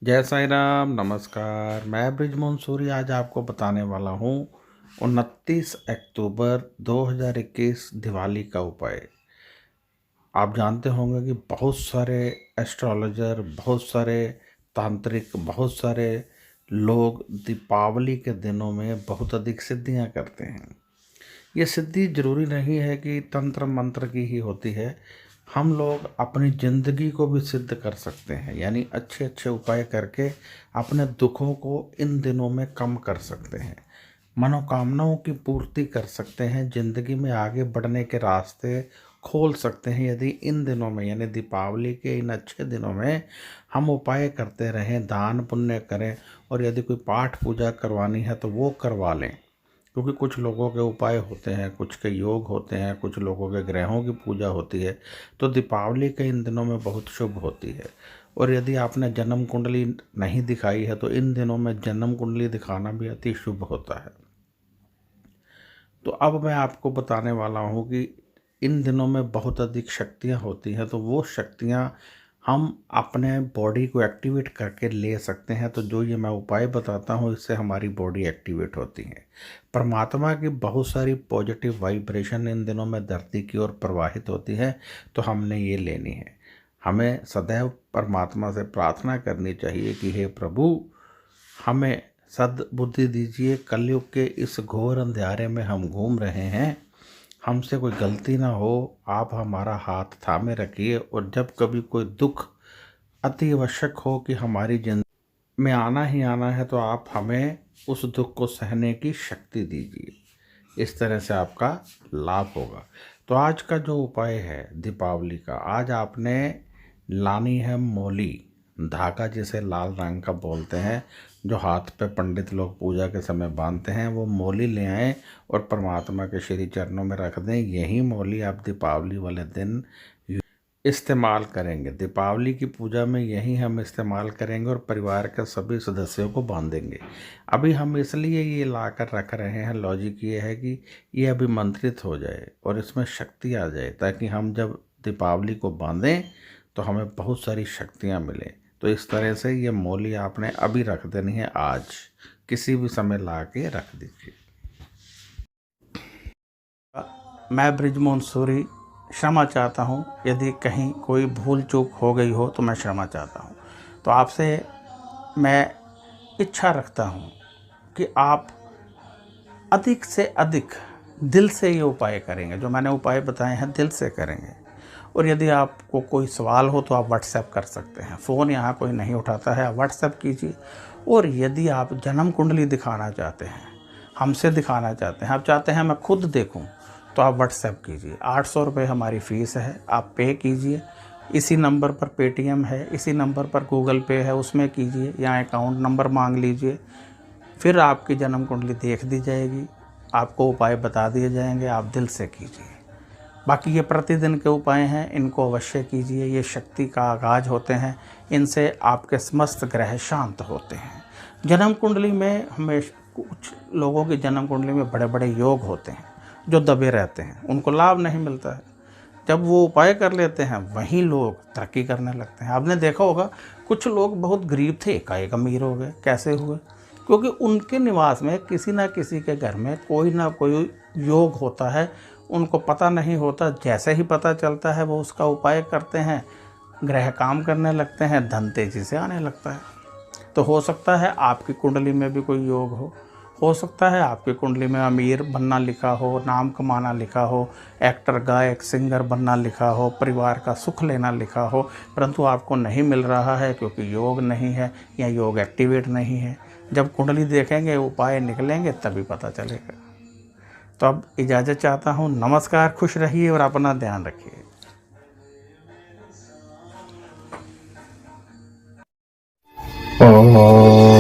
जय साईं राम, नमस्कार। मैं ब्रिजमोहन सूरी आज आपको बताने वाला हूँ 29 अक्टूबर 2021 दिवाली का उपाय। आप जानते होंगे कि बहुत सारे एस्ट्रोलॉजर, बहुत सारे तांत्रिक, बहुत सारे लोग दीपावली के दिनों में बहुत अधिक सिद्धियाँ करते हैं। ये सिद्धि जरूरी नहीं है कि तंत्र मंत्र की ही होती है। हम लोग अपनी ज़िंदगी को भी सिद्ध कर सकते हैं, यानी अच्छे अच्छे उपाय करके अपने दुखों को इन दिनों में कम कर सकते हैं, मनोकामनाओं की पूर्ति कर सकते हैं, ज़िंदगी में आगे बढ़ने के रास्ते खोल सकते हैं। यदि इन दिनों में यानी दीपावली के इन अच्छे दिनों में हम उपाय करते रहें, दान पुण्य करें, और यदि कोई पाठ पूजा करवानी है तो वो करवा लें। क्योंकि कुछ लोगों के उपाय होते हैं, कुछ के योग होते हैं, कुछ लोगों के ग्रहों की पूजा होती है, तो दीपावली के इन दिनों में बहुत शुभ होती है। और यदि आपने जन्म कुंडली नहीं दिखाई है तो इन दिनों में जन्म कुंडली दिखाना भी अति शुभ होता है। तो अब मैं आपको बताने वाला हूँ कि इन दिनों में बहुत अधिक शक्तियाँ होती हैं, तो वो शक्तियाँ हम अपने बॉडी को एक्टिवेट करके ले सकते हैं। तो जो ये मैं उपाय बताता हूँ, इससे हमारी बॉडी एक्टिवेट होती है। परमात्मा की बहुत सारी पॉजिटिव वाइब्रेशन इन दिनों में धरती की ओर प्रवाहित होती है, तो हमने ये लेनी है। हमें सदैव परमात्मा से प्रार्थना करनी चाहिए कि हे प्रभु, हमें सद्बुद्धि दीजिए। कलयुग के इस घोर अंधेरे में हम घूम रहे हैं, हमसे कोई गलती ना हो, आप हमारा हाथ थामे रखिए। और जब कभी कोई दुख अति आवश्यक हो कि हमारी जिंदगी में आना ही आना है, तो आप हमें उस दुख को सहने की शक्ति दीजिए। इस तरह से आपका लाभ होगा। तो आज का जो उपाय है दीपावली का, आज आपने लानी है मोली, धागा जिसे लाल रंग का बोलते हैं, जो हाथ पे पंडित लोग पूजा के समय बांधते हैं, वो मोली ले आएँ और परमात्मा के श्री चरणों में रख दें। यही मोली आप दीपावली वाले दिन इस्तेमाल करेंगे। दीपावली की पूजा में यही हम इस्तेमाल करेंगे और परिवार के सभी सदस्यों को बांधेंगे। अभी हम इसलिए ये ला कर रख रहे हैं, लॉजिक ये है कि ये अभिमंत्रित हो जाए और इसमें शक्ति आ जाए, ताकि हम जब दीपावली को बांधें तो हमें बहुत सारी शक्तियाँ मिलें। तो इस तरह से ये मोली आपने अभी रख देनी है, आज किसी भी समय ला के रख दीजिए। मैं ब्रिजमोहन सूरी क्षमा चाहता हूँ, यदि कहीं कोई भूल चूक हो गई हो तो मैं क्षमा चाहता हूँ। तो आपसे मैं इच्छा रखता हूँ कि आप अधिक से अधिक दिल से ये उपाय करेंगे। जो मैंने उपाय बताए हैं दिल से करेंगे। और यदि आपको कोई सवाल हो तो आप व्हाट्सएप कर सकते हैं। फ़ोन यहाँ कोई नहीं उठाता है, आप व्हाट्सएप कीजिए। और यदि आप जन्म कुंडली दिखाना चाहते हैं, हमसे दिखाना चाहते हैं, आप चाहते हैं मैं खुद देखूं, तो आप व्हाट्सएप कीजिए। 800 रुपये हमारी फ़ीस है, आप पे कीजिए। इसी नंबर पर पेटीएम है, इसी नंबर पर गूगल पे है, उसमें कीजिए, या अकाउंट नंबर मांग लीजिए। फिर आपकी जन्म कुंडली देख दी जाएगी, आपको उपाय बता दिए जाएंगे, आप दिल से कीजिए। बाकी ये प्रतिदिन के उपाय हैं, इनको अवश्य कीजिए। ये शक्ति का आगाज होते हैं, इनसे आपके समस्त ग्रह शांत होते हैं। जन्म कुंडली में हमेशा कुछ लोगों की जन्म कुंडली में बड़े बड़े योग होते हैं जो दबे रहते हैं, उनको लाभ नहीं मिलता है। जब वो उपाय कर लेते हैं वहीं लोग तरक्की करने लगते हैं। आपने देखा होगा कुछ लोग बहुत गरीब थे, एकाएक अमीर हो गए। कैसे हुए? क्योंकि उनके निवास में किसी ना किसी के घर में कोई ना कोई योग होता है, उनको पता नहीं होता। जैसे ही पता चलता है वो उसका उपाय करते हैं, ग्रह काम करने लगते हैं, धन तेजी से आने लगता है। तो हो सकता है आपकी कुंडली में भी कोई योग हो सकता है आपकी कुंडली में अमीर बनना लिखा हो, नाम कमाना लिखा हो, एक्टर गायक सिंगर बनना लिखा हो, परिवार का सुख लेना लिखा हो, परंतु आपको नहीं मिल रहा है क्योंकि योग नहीं है या योग एक्टिवेट नहीं है। जब कुंडली देखेंगे, उपाय निकलेंगे, तभी पता चलेगा। तो अब इजाज़त चाहता हूँ। नमस्कार, खुश रहिए और अपना ध्यान रखिए। ओम।